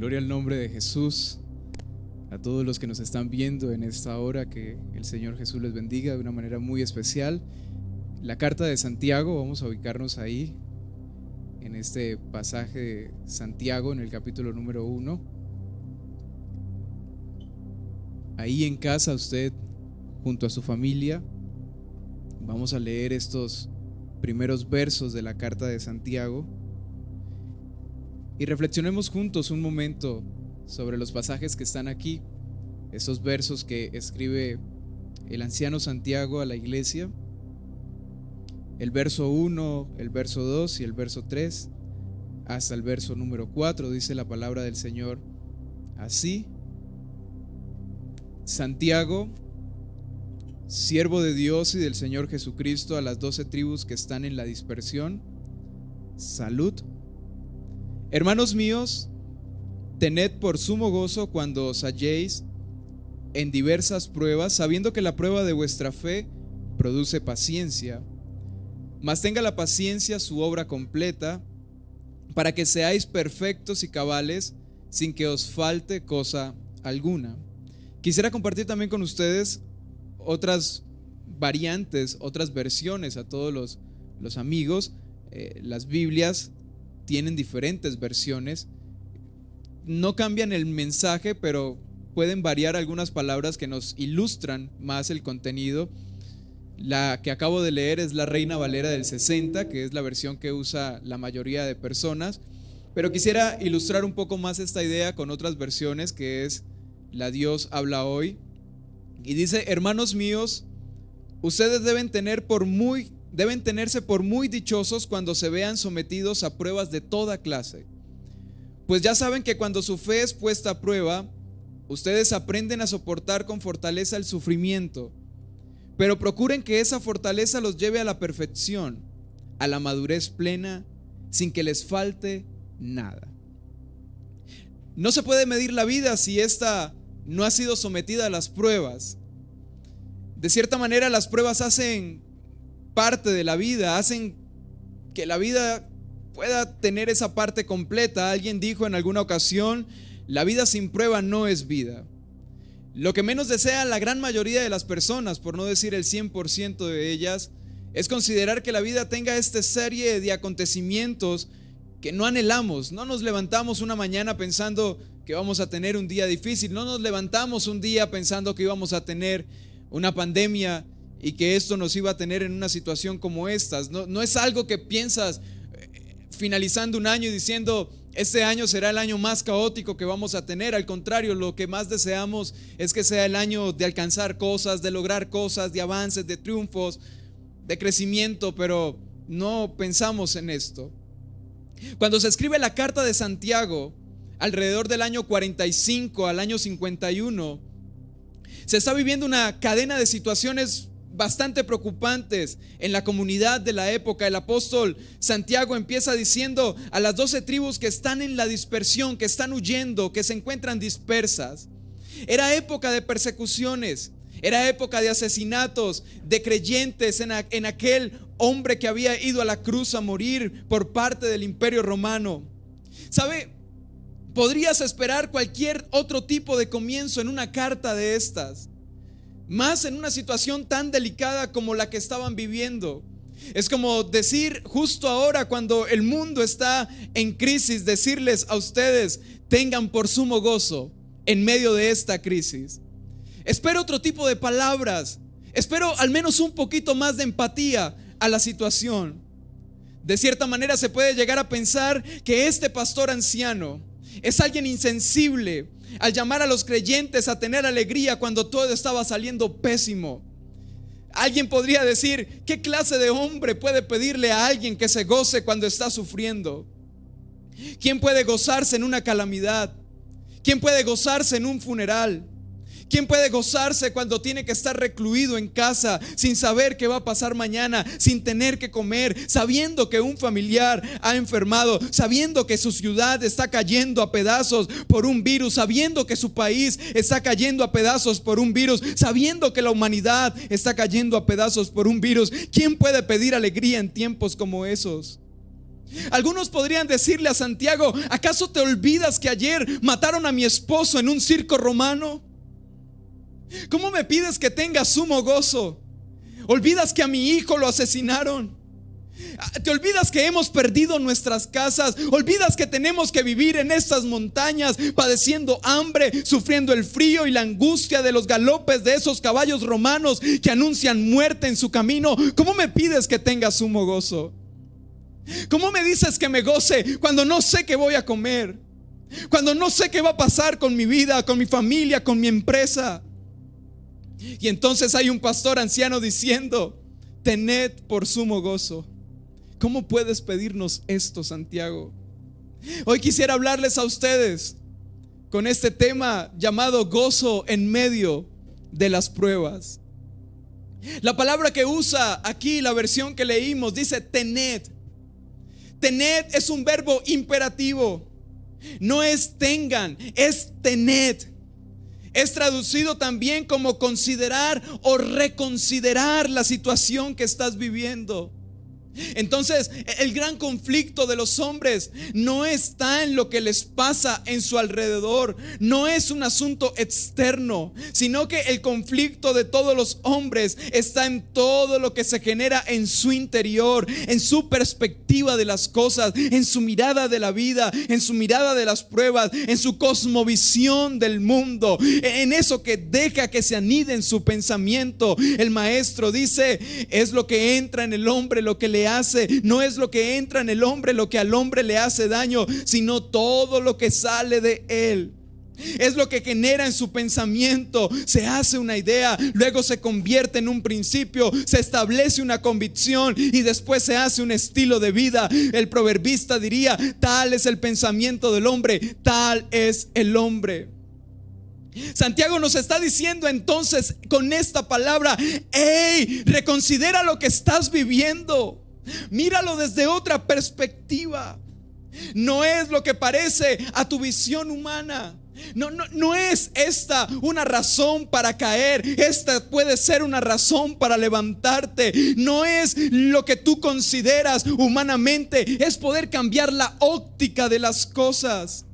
Gloria al nombre de Jesús. A todos los que nos están viendo en esta hora, que el Señor Jesús les bendiga de una manera muy especial. La carta de Santiago, vamos a ubicarnos ahí, en este pasaje de Santiago, en el capítulo número 1. Ahí en casa, usted, junto a su familia, vamos a leer estos primeros versos de la carta de Santiago y reflexionemos juntos un momento sobre los pasajes que están aquí, esos versos que escribe el anciano Santiago a la iglesia. El verso 1, el verso 2 y el verso 3 hasta el verso número 4 dice la palabra del Señor así: Santiago, siervo de Dios y del Señor Jesucristo, a las 12 tribus que están en la dispersión, salud. Hermanos míos, tened por sumo gozo cuando os halléis en diversas pruebas, sabiendo que la prueba de vuestra fe produce paciencia. Mas tenga la paciencia su obra completa, para que seáis perfectos y cabales, sin que os falte cosa alguna. Quisiera compartir también con ustedes otras variantes, otras versiones a todos los amigos. Las Biblias tienen diferentes versiones, no cambian el mensaje, pero pueden variar algunas palabras que nos ilustran más el contenido. La que acabo de leer es la Reina Valera del 60, que es la versión que usa la mayoría de personas, pero quisiera ilustrar un poco más esta idea con otras versiones, que es la Dios habla hoy, y dice: hermanos míos, ustedes deben tenerse por muy dichosos cuando se vean sometidos a pruebas de toda clase, pues ya saben que cuando su fe es puesta a prueba, ustedes aprenden a soportar con fortaleza el sufrimiento. Pero procuren que esa fortaleza los lleve a la perfección, a la madurez plena, sin que les falte nada. No se puede medir la vida si ésta no ha sido sometida a las pruebas. De cierta manera, las pruebas hacen parte de la vida, hacen que la vida pueda tener esa parte completa. Alguien dijo en alguna ocasión: la vida sin prueba no es vida. Lo que menos desea la gran mayoría de las personas, por no decir el 100% de ellas, es considerar que la vida tenga esta serie de acontecimientos que no anhelamos. No nos levantamos una mañana pensando que vamos a tener un día difícil, no nos levantamos un día pensando que íbamos a tener una pandemia y que esto nos iba a tener en una situación como estas. No es algo que piensas finalizando un año y diciendo: este año será el año más caótico que vamos a tener. Al contrario, lo que más deseamos es que sea el año de alcanzar cosas, de lograr cosas, de avances, de triunfos, de crecimiento, pero no pensamos en esto. Cuando se escribe la carta de Santiago, alrededor del año 45 al año 51, se está viviendo una cadena de situaciones bastante preocupantes en la comunidad de la época. El apóstol Santiago empieza diciendo a las 12 tribus que están en la dispersión, que están huyendo, que se encuentran dispersas. Era época de persecuciones, era época de asesinatos de creyentes en aquel hombre que había ido a la cruz a morir por parte del Imperio Romano. ¿Sabe? Podrías esperar cualquier otro tipo de comienzo en una carta de estas, más en una situación tan delicada como la que estaban viviendo. Es como decir justo ahora, cuando el mundo está en crisis, decirles a ustedes: tengan por sumo gozo en medio de esta crisis. Espero otro tipo de palabras, espero al menos un poquito más de empatía a la situación. De cierta manera se puede llegar a pensar que este pastor anciano es alguien insensible al llamar a los creyentes a tener alegría cuando todo estaba saliendo pésimo. Alguien podría decir: ¿qué clase de hombre puede pedirle a alguien que se goce cuando está sufriendo? ¿Quién puede gozarse en una calamidad? ¿Quién puede gozarse en un funeral? ¿Quién puede gozarse cuando tiene que estar recluido en casa sin saber qué va a pasar mañana, sin tener que comer, sabiendo que un familiar ha enfermado, sabiendo que su ciudad está cayendo a pedazos por un virus, sabiendo que su país está cayendo a pedazos por un virus, sabiendo que la humanidad está cayendo a pedazos por un virus? ¿Quién puede pedir alegría en tiempos como esos? Algunos podrían decirle a Santiago: ¿acaso te olvidas que ayer mataron a mi esposo en un circo romano? ¿Cómo me pides que tenga sumo gozo? ¿Olvidas que a mi hijo lo asesinaron? ¿Te olvidas que hemos perdido nuestras casas? ¿Olvidas que tenemos que vivir en estas montañas padeciendo hambre, sufriendo el frío y la angustia de los galopes de esos caballos romanos que anuncian muerte en su camino? ¿Cómo me pides que tenga sumo gozo? ¿Cómo me dices que me goce cuando no sé qué voy a comer? Cuando no sé qué va a pasar con mi vida, con mi familia, con mi empresa. Y entonces hay un pastor anciano diciendo: tened por sumo gozo. ¿Cómo puedes pedirnos esto, Santiago? Hoy quisiera hablarles a ustedes con este tema llamado gozo en medio de las pruebas. La palabra que usa aquí, la versión que leímos, dice tened. Tened es un verbo imperativo. No es tengan, es tened. Es traducido también como considerar o reconsiderar la situación que estás viviendo. Entonces, el gran conflicto de los hombres no está en lo que les pasa en su alrededor, no es un asunto externo, sino que el conflicto de todos los hombres está en todo lo que se genera en su interior, en su perspectiva de las cosas, en su mirada de la vida, en su mirada de las pruebas, en su cosmovisión del mundo, en eso que deja que se anide en su pensamiento. El maestro dice: es lo que entra en el hombre lo que le hace, no es lo que entra en el hombre lo que al hombre le hace daño, sino todo lo que sale de él. Es lo que genera en su pensamiento. Se hace una idea, luego se convierte en un principio, se establece una convicción y después se hace un estilo de vida. El proverbista diría: tal es el pensamiento del hombre, tal es el hombre. Santiago nos está diciendo entonces con esta palabra: hey, reconsidera lo que estás viviendo. Míralo desde otra perspectiva. No es lo que parece a tu visión humana. No es esta una razón para caer. Esta puede ser una razón para levantarte. No es lo que tú consideras humanamente. Es poder cambiar la óptica de las cosas.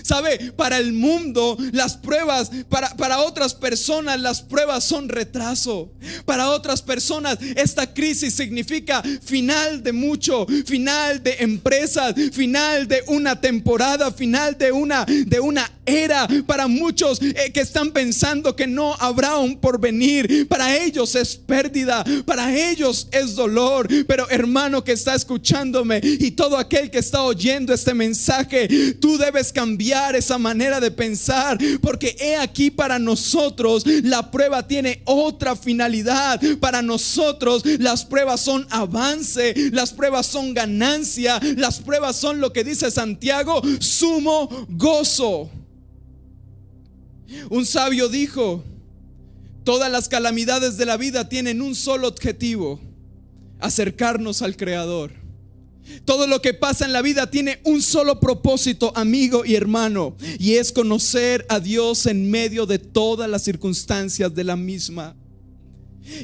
¿Sabe? Para el mundo las pruebas, para otras personas las pruebas son retraso. Para otras personas esta crisis significa final de mucho, final de empresas, final de una temporada, final de una era. Para muchos que están pensando que no habrá un porvenir, para ellos es pérdida, para ellos es dolor. Pero hermano que está escuchándome y todo aquel que está oyendo este mensaje, tú debes cambiar esa manera de pensar, porque he aquí, para nosotros la prueba tiene otra finalidad. Para nosotros las pruebas son avance, las pruebas son ganancia, las pruebas son, lo que dice Santiago, sumo gozo. Un sabio dijo: todas las calamidades de la vida tienen un solo objetivo: acercarnos al Creador. Todo lo que pasa en la vida tiene un solo propósito, amigo y hermano, y es conocer a Dios en medio de todas las circunstancias de la misma.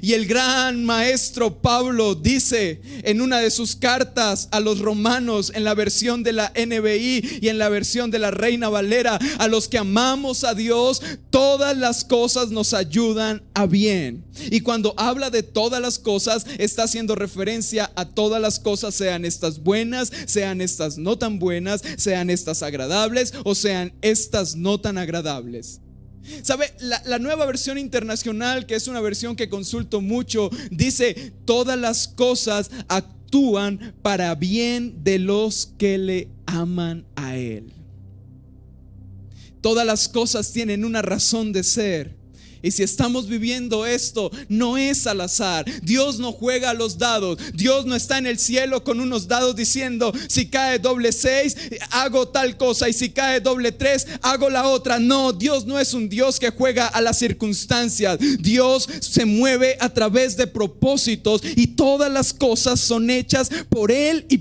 Y el gran maestro Pablo dice en una de sus cartas a los romanos, en la versión de la NBI y en la versión de la Reina Valera: a los que amamos a Dios, todas las cosas nos ayudan a bien. Y cuando habla de todas las cosas, está haciendo referencia a todas las cosas, sean estas buenas, sean estas no tan buenas, sean estas agradables o sean estas no tan agradables. ¿Sabe? La nueva versión internacional, que es una versión que consulto mucho, dice: todas las cosas actúan para bien de los que le aman a Él. Todas las cosas tienen una razón de ser. Y si estamos viviendo esto, no es al azar. Dios no juega a los dados. Dios no está en el cielo con unos dados diciendo: si cae doble 6, hago tal cosa, y si cae doble 3, hago la otra. No, Dios no es un Dios que juega a las circunstancias. Dios se mueve a través de propósitos, y todas las cosas son hechas por Él y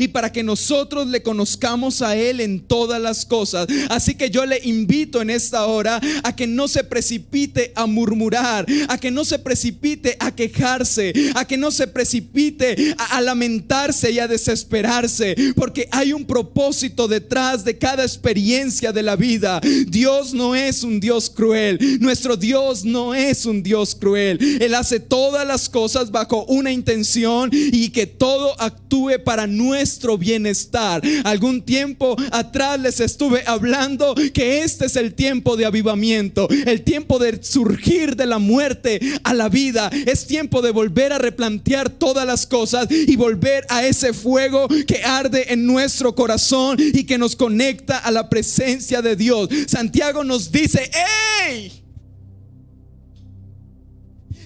para que nosotros le conozcamos a Él en todas las cosas. Así que yo le invito en esta hora a que no se precipite precipite a murmurar, a que no se precipite a quejarse, a que no se precipite a lamentarse y a desesperarse, porque hay un propósito detrás de cada experiencia de la vida. Dios no es un Dios cruel. Nuestro Dios no es un Dios cruel. Él hace todas las cosas bajo una intención y que todo actúe para nuestro bienestar. Algún tiempo atrás les estuve hablando que este es el tiempo de avivamiento, el tiempo de surgir de la muerte a la vida. Es tiempo de volver a replantear todas las cosas y volver a ese fuego que arde en nuestro corazón y que nos conecta a la presencia de Dios. Santiago nos dice: ¡hey!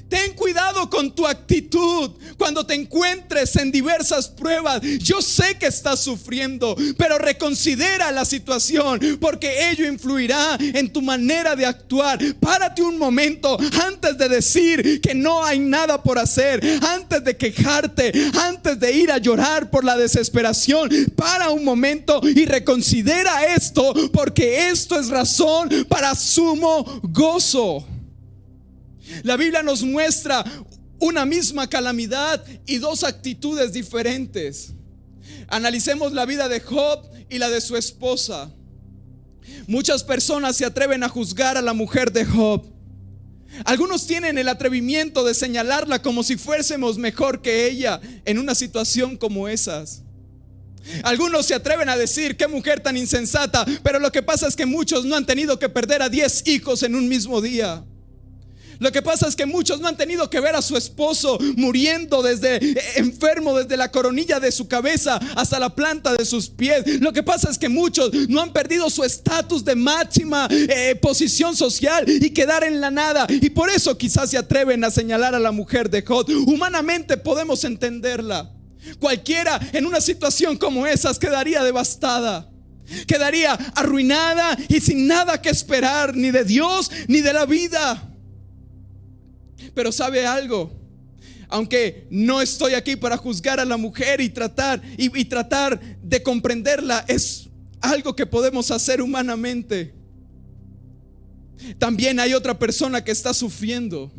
Ten cuidado con tu actitud cuando te encuentres en diversas pruebas. Yo sé que estás sufriendo, pero reconsidera la situación, porque ello influirá en tu manera de actuar. Párate un momento antes de decir que no hay nada por hacer, antes de quejarte, antes de ir a llorar por la desesperación. Para un momento y reconsidera esto, porque esto es razón para sumo gozo. La Biblia nos muestra una misma calamidad y dos actitudes diferentes. Analicemos la vida de Job y la de su esposa. Muchas personas se atreven a juzgar a la mujer de Job. Algunos tienen el atrevimiento de señalarla como si fuésemos mejor que ella en una situación como esas. Algunos se atreven a decir: qué mujer tan insensata. Pero lo que pasa es que muchos no han tenido que perder a 10 hijos en un mismo día. Lo que pasa es que muchos no han tenido que ver a su esposo muriendo enfermo desde la coronilla de su cabeza hasta la planta de sus pies. Lo que pasa es que muchos no han perdido su estatus de máxima posición social y quedar en la nada. Y por eso quizás se atreven a señalar a la mujer de Job. Humanamente podemos entenderla. Cualquiera en una situación como esas quedaría devastada, quedaría arruinada y sin nada que esperar, ni de Dios ni de la vida. Pero ¿sabe algo? Aunque no estoy aquí para juzgar a la mujer y tratar de comprenderla, es algo que podemos hacer humanamente. También hay otra persona que está sufriendo,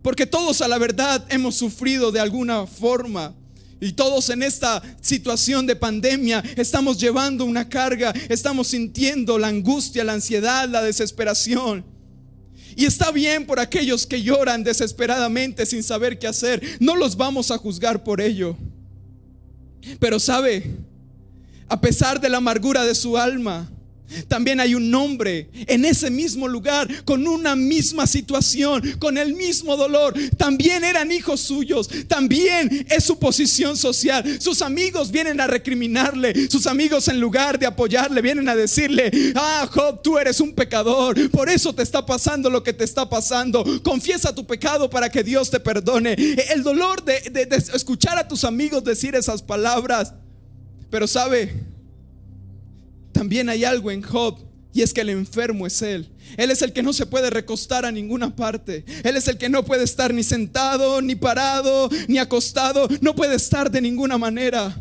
porque todos a la verdad hemos sufrido de alguna forma. Y todos en esta situación de pandemia estamos llevando una carga, estamos sintiendo la angustia, la ansiedad, la desesperación. Y está bien por aquellos que lloran desesperadamente sin saber qué hacer. No los vamos a juzgar por ello. Pero sabe, a pesar de la amargura de su alma, también hay un hombre en ese mismo lugar, con una misma situación, con el mismo dolor. También eran hijos suyos, también es su posición social. Sus amigos vienen a recriminarle, sus amigos en lugar de apoyarle vienen a decirle: Job, tú eres un pecador, por eso te está pasando lo que te está pasando. Confiesa tu pecado para que Dios te perdone. El dolor de escuchar a tus amigos decir esas palabras. Pero sabe, también hay algo en Job, y es que el enfermo es él. Él es el que no se puede recostar a ninguna parte. Él es el que no puede estar ni sentado, ni parado, ni acostado. No puede estar de ninguna manera.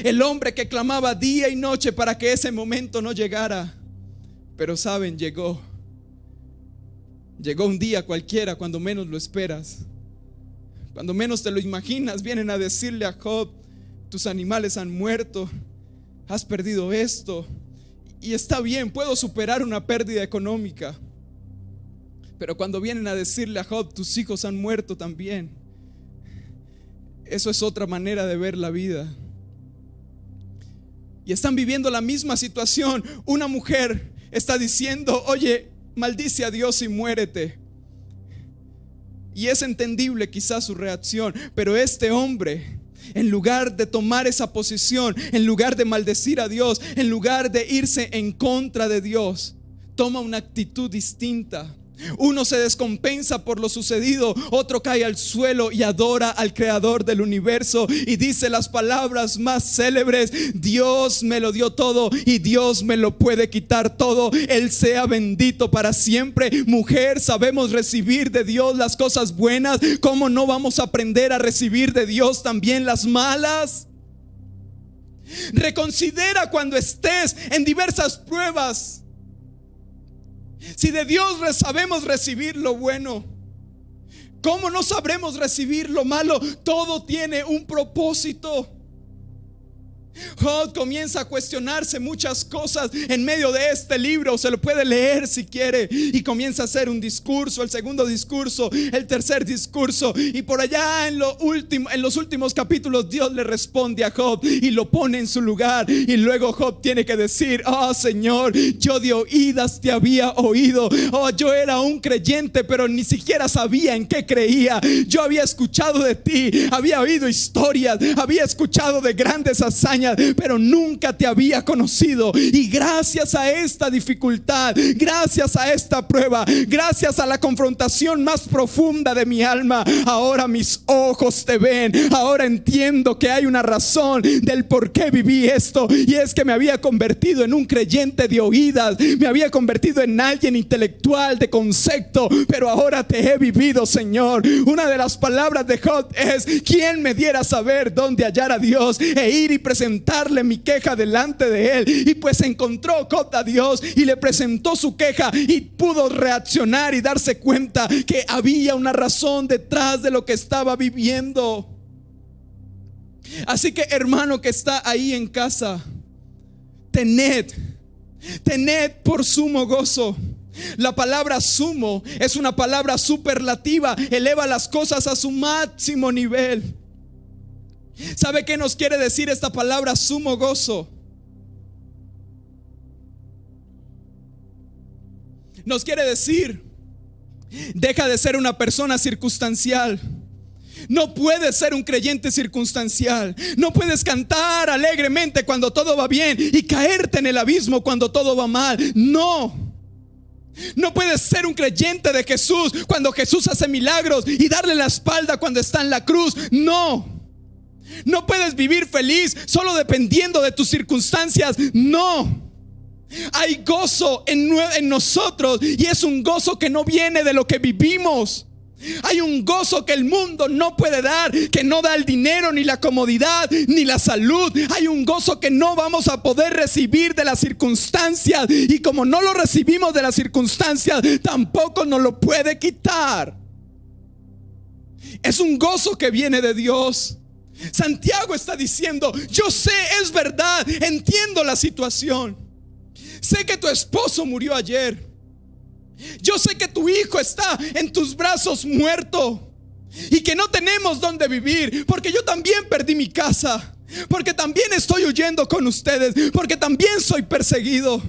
El hombre que clamaba día y noche para que ese momento no llegara. Pero saben, llegó un día cualquiera, cuando menos lo esperas, cuando menos te lo imaginas. Vienen a decirle a Job: tus animales han muerto, has perdido esto. Y está bien, puedo superar una pérdida económica. Pero cuando vienen a decirle a Job: tus hijos han muerto también, eso es otra manera de ver la vida. Y están viviendo la misma situación. Una mujer está diciendo: oye, maldice a Dios y muérete. Y es entendible quizás su reacción. Pero este hombre, en lugar de tomar esa posición, en lugar de maldecir a Dios, en lugar de irse en contra de Dios, toma una actitud distinta. Uno se descompensa por lo sucedido, otro cae al suelo y adora al creador del universo y dice las palabras más célebres: Dios me lo dio todo y Dios me lo puede quitar todo. Él sea bendito para siempre. Mujer, sabemos recibir de Dios las cosas buenas. ¿Cómo no vamos a aprender a recibir de Dios también las malas? Reconsidera cuando estés en diversas pruebas. Si de Dios sabemos recibir lo bueno, ¿cómo no sabremos recibir lo malo? Todo tiene un propósito. Job comienza a cuestionarse muchas cosas en medio de este libro. Se lo puede leer si quiere. Y comienza a hacer un discurso, el segundo discurso, el tercer discurso. Y por allá en los últimos capítulos, Dios le responde a Job y lo pone en su lugar. Y luego Job tiene que decir: oh Señor, yo de oídas te había oído. Oh, yo era un creyente, pero ni siquiera sabía en qué creía. Yo había escuchado de ti, había oído historias, había escuchado de grandes hazañas, pero nunca te había conocido. Y gracias a esta dificultad, gracias a esta prueba, gracias a la confrontación más profunda de mi alma, ahora mis ojos te ven. Ahora entiendo que hay una razón del por qué viví esto, y es que me había convertido en un creyente de oídas, me había convertido en alguien intelectual de concepto, pero ahora te he vivido, Señor. Una de las palabras de Job es: ¿quién me diera saber dónde hallar a Dios e ir y presentarle mi queja delante de él? Y pues encontró Job a Dios y le presentó su queja, y pudo reaccionar y darse cuenta que había una razón detrás de lo que estaba viviendo. Así que, hermano que está ahí en casa, tened por sumo gozo. La palabra sumo es una palabra superlativa, eleva las cosas a su máximo nivel. ¿Sabe qué nos quiere decir esta palabra sumo gozo? Nos quiere decir: deja de ser una persona circunstancial. No puedes ser un creyente circunstancial. No puedes cantar alegremente cuando todo va bien y caerte en el abismo cuando todo va mal. No puedes ser un creyente de Jesús cuando Jesús hace milagros y darle la espalda cuando está en la cruz. No puedes vivir feliz solo dependiendo de tus circunstancias. No. Hay gozo en nosotros, y es un gozo que no viene de lo que vivimos. Hay un gozo que el mundo no puede dar, que no da el dinero, ni la comodidad, ni la salud. Hay un gozo que no vamos a poder recibir de las circunstancias, y como no lo recibimos de las circunstancias, tampoco nos lo puede quitar. Es un gozo que viene de Dios. Santiago está diciendo: yo sé, es verdad, entiendo la situación. Sé que tu esposo murió ayer. Yo sé que tu hijo está en tus brazos muerto, y que no tenemos dónde vivir, porque yo también perdí mi casa, porque también estoy huyendo con ustedes, porque también soy perseguido.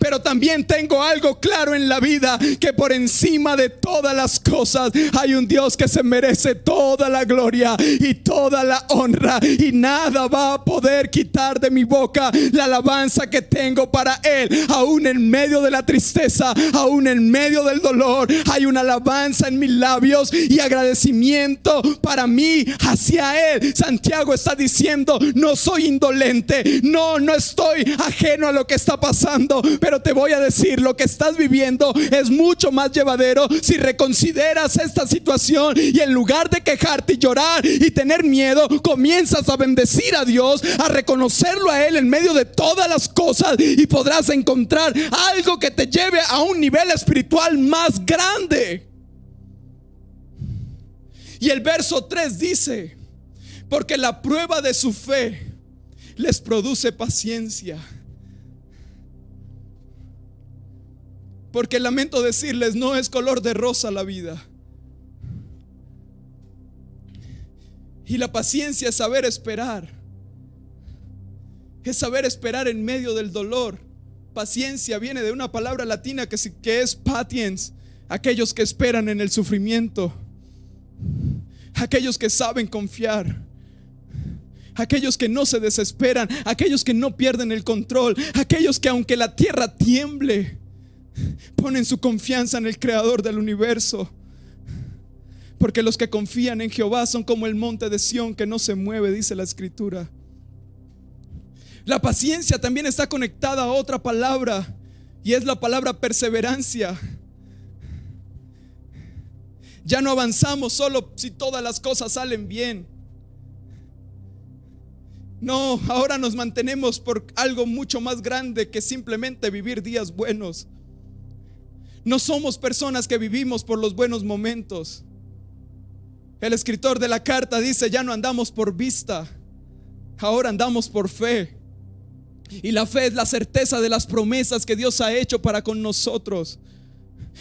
Pero también tengo algo claro en la vida: que por encima de todas las cosas hay un Dios que se merece toda la gloria y toda la honra, y nada va a poder quitar de mi boca la alabanza que tengo para Él. Aún en medio de la tristeza, aún en medio del dolor, hay una alabanza en mis labios y agradecimiento para mí hacia Él. Santiago está diciendo: no soy indolente, no estoy ajeno a lo que está pasando, pero te voy a decir: lo que estás viviendo es mucho más llevadero si reconsideras esta situación, y en lugar de quejarte y llorar y tener miedo, comienzas a bendecir a Dios, a reconocerlo a Él en medio de todas las cosas, y podrás encontrar algo que te lleve a un nivel espiritual más grande. Y el verso 3 dice: porque la prueba de su fe les produce paciencia. Porque lamento decirles, no es color de rosa la vida. Y la paciencia es saber esperar. Es saber esperar en medio del dolor. Paciencia viene de una palabra latina que es patiens, aquellos que esperan en el sufrimiento, aquellos que saben confiar, aquellos que no se desesperan, aquellos que no pierden el control, aquellos que aunque la tierra tiemble, ponen su confianza en el creador del universo. Porque los que confían en Jehová son como el monte de Sión, que no se mueve, dice la escritura. La paciencia también está conectada a otra palabra, y es la palabra perseverancia. Ya no avanzamos solo si todas las cosas salen bien. No, ahora nos mantenemos por algo mucho más grande que simplemente vivir días buenos. No somos personas que vivimos por los buenos momentos. El escritor de la carta dice: ya no andamos por vista, ahora andamos por fe. Y la fe es la certeza de las promesas que Dios ha hecho para con nosotros.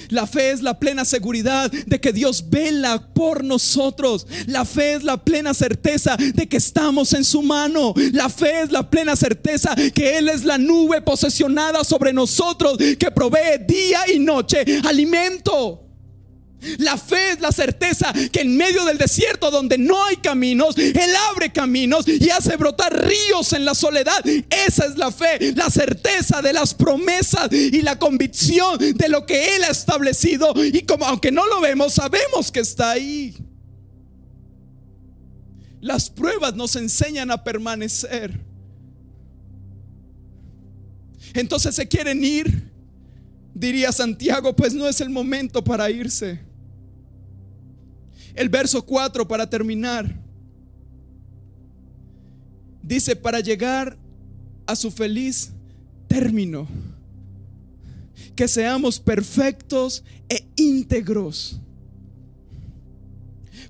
La fe es la plena seguridad de que Dios vela por nosotros. La fe es la plena certeza de que estamos en su mano. La fe es la plena certeza que Él es la nube posesionada sobre nosotros, que provee día y noche alimento. La fe es la certeza que en medio del desierto donde no hay caminos, Él abre caminos y hace brotar ríos en la soledad. Esa es la fe, la certeza de las promesas y la convicción de lo que Él ha establecido. Y como aunque no lo vemos, sabemos que está ahí. Las pruebas nos enseñan a permanecer. Entonces se quieren ir, diría Santiago, pues no es el momento para irse. El verso 4, para terminar, dice: para llegar a su feliz término, que seamos perfectos e íntegros.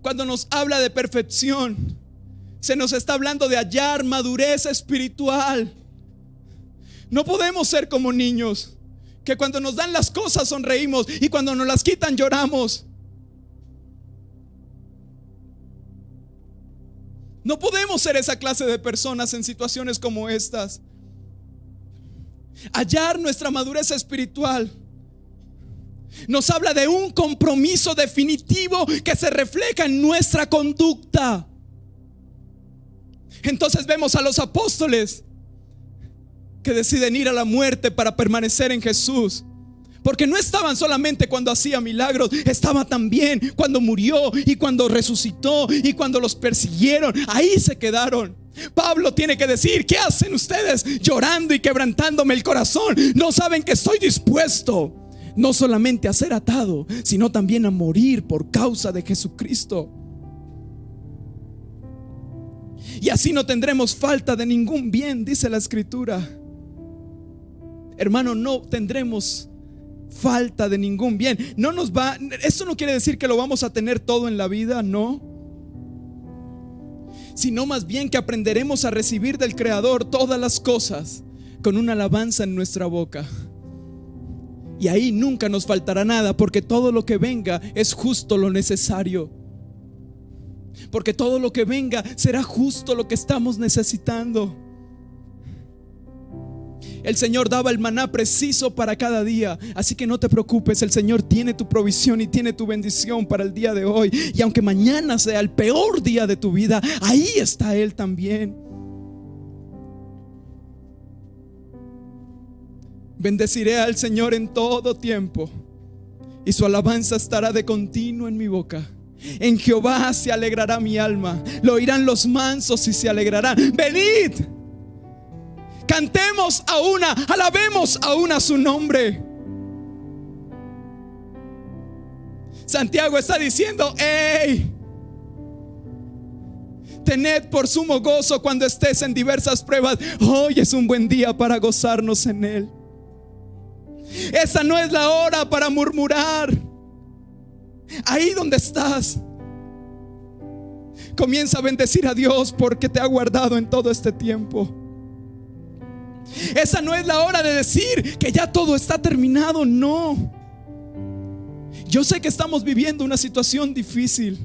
Cuando nos habla de perfección, se nos está hablando de hallar madurez espiritual. No podemos ser como niños, que cuando nos dan las cosas sonreímos y cuando nos las quitan lloramos. No podemos ser esa clase de personas en situaciones como estas. Hallar nuestra madurez espiritual nos habla de un compromiso definitivo que se refleja en nuestra conducta. Entonces vemos a los apóstoles que deciden ir a la muerte para permanecer en Jesús. Porque no estaban solamente cuando hacía milagros, estaba también cuando murió y cuando resucitó y cuando los persiguieron. Ahí se quedaron. Pablo tiene que decir: ¿qué hacen ustedes llorando y quebrantándome el corazón? No saben que estoy dispuesto no solamente a ser atado, sino también a morir por causa de Jesucristo. Y así no tendremos falta de ningún bien, dice la Escritura. Hermano, no tendremos falta de ningún bien. Esto no quiere decir que lo vamos a tener todo en la vida, no. Sino más bien que aprenderemos a recibir del Creador todas las cosas con una alabanza en nuestra boca. Y ahí nunca nos faltará nada, porque todo lo que venga es justo lo necesario. Porque todo lo que venga será justo lo que estamos necesitando. El Señor daba el maná preciso para cada día, así que no te preocupes. El Señor tiene tu provisión y tiene tu bendición para el día de hoy. Y aunque mañana sea el peor día de tu vida, ahí está Él también. Bendeciré al Señor en todo tiempo, y su alabanza estará de continuo en mi boca. En Jehová se alegrará mi alma, lo oirán los mansos y se alegrarán. Venid, cantemos a una, alabemos a una su nombre. Santiago está diciendo: hey, tened por sumo gozo cuando estés en diversas pruebas. Hoy es un buen día para gozarnos en Él. Esa no es la hora para murmurar. Ahí donde estás, comienza a bendecir a Dios porque te ha guardado en todo este tiempo. Esa no es la hora de decir que ya todo está terminado, no. Yo sé que estamos viviendo una situación difícil.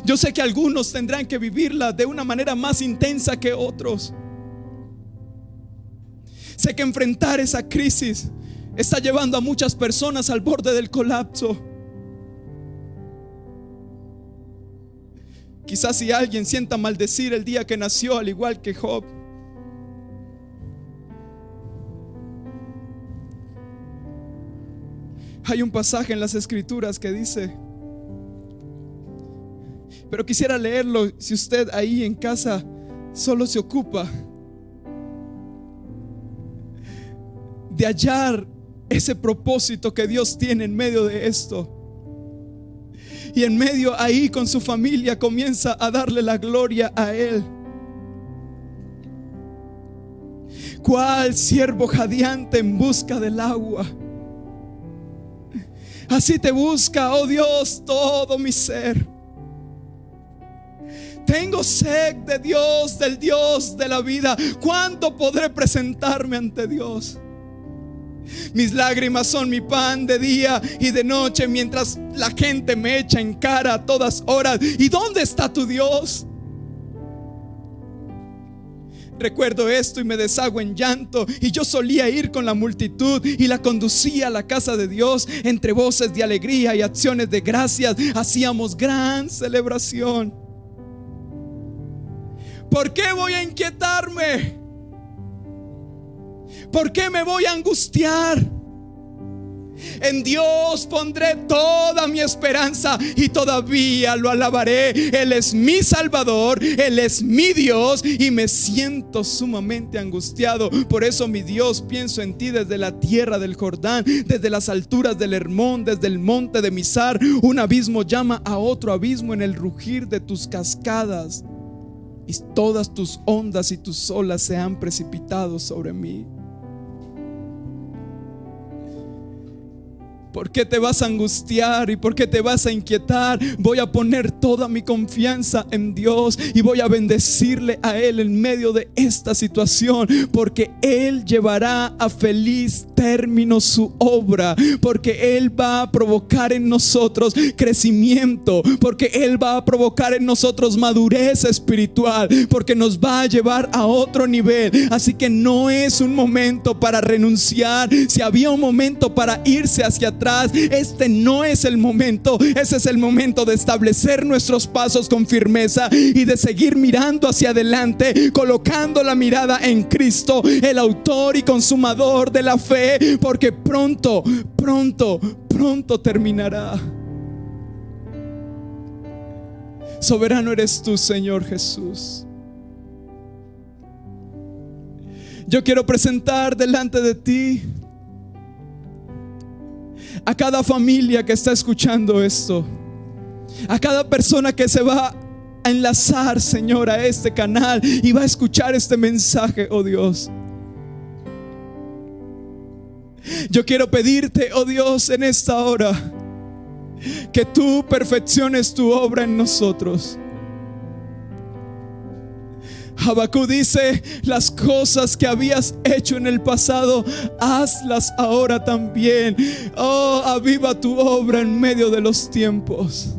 Yo sé que algunos tendrán que vivirla de una manera más intensa que otros. Sé que enfrentar esa crisis está llevando a muchas personas al borde del colapso. Quizás si alguien sienta maldecir el día que nació, al igual que Job, hay un pasaje en las Escrituras que dice, pero quisiera leerlo si usted ahí en casa solo se ocupa de hallar ese propósito que Dios tiene en medio de esto. Y en medio ahí con su familia comienza a darle la gloria a Él. Cual siervo jadeante en busca del agua. Así te busca, oh Dios, todo mi ser. Tengo sed de Dios, del Dios de la vida. ¿Cuándo podré presentarme ante Dios? Mis lágrimas son mi pan de día y de noche, mientras la gente me echa en cara a todas horas: ¿y dónde está tu Dios? Recuerdo esto y me deshago en llanto. Y yo solía ir con la multitud y la conducía a la casa de Dios. Entre voces de alegría y acciones de gracias hacíamos gran celebración. ¿Por qué voy a inquietarme? ¿Por qué me voy a angustiar? En Dios pondré toda mi esperanza y todavía lo alabaré. Él es mi Salvador, Él es mi Dios, y me siento sumamente angustiado. Por eso, mi Dios, pienso en ti desde la tierra del Jordán, desde las alturas del Hermón, desde el monte de Mizar. Un abismo llama a otro abismo en el rugir de tus cascadas, y todas tus ondas y tus olas se han precipitado sobre mí. ¿Por qué te vas a angustiar y por qué te vas a inquietar? Voy a poner toda mi confianza en Dios y voy a bendecirle a Él en medio de esta situación, porque Él llevará a feliz término su obra, porque Él va a provocar en nosotros crecimiento, porque Él va a provocar en nosotros madurez espiritual, porque nos va a llevar a otro nivel. Así que no es un momento para renunciar. Si había un momento para irse hacia atrás, este no es el momento. Ese es el momento de establecer nuestros pasos con firmeza y de seguir mirando hacia adelante, colocando la mirada en Cristo, el autor y consumador de la fe, porque pronto terminará. Soberano eres tú, Señor Jesús. Yo quiero presentar delante de ti a cada familia que está escuchando esto, a cada persona que se va a enlazar, Señor, a este canal y va a escuchar este mensaje, oh Dios. Yo quiero pedirte, oh Dios, en esta hora, que tú perfecciones tu obra en nosotros. Habacuc dice: las cosas que habías hecho en el pasado, hazlas ahora también. Oh, aviva tu obra en medio de los tiempos.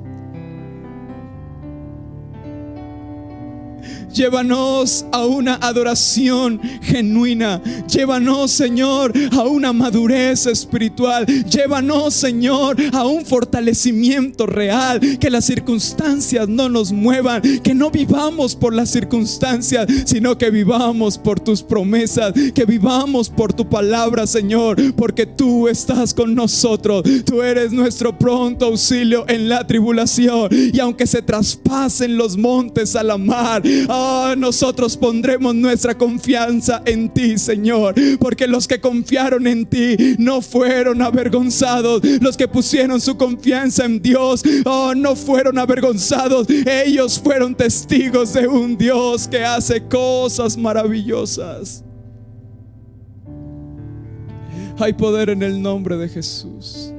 Llévanos a una adoración genuina. Llévanos, Señor, a una madurez espiritual. Llévanos, Señor, a un fortalecimiento real. Que las circunstancias no nos muevan. Que no vivamos por las circunstancias, sino que vivamos por tus promesas. Que vivamos por tu palabra, Señor, porque tú estás con nosotros. Tú eres nuestro pronto auxilio en la tribulación. Y aunque se traspasen los montes a la mar, nosotros pondremos nuestra confianza en ti, Señor, porque los que confiaron en ti no fueron avergonzados. Los que pusieron su confianza en Dios, no fueron avergonzados. Ellos fueron testigos de un Dios que hace cosas maravillosas. Hay poder en el nombre de Jesús.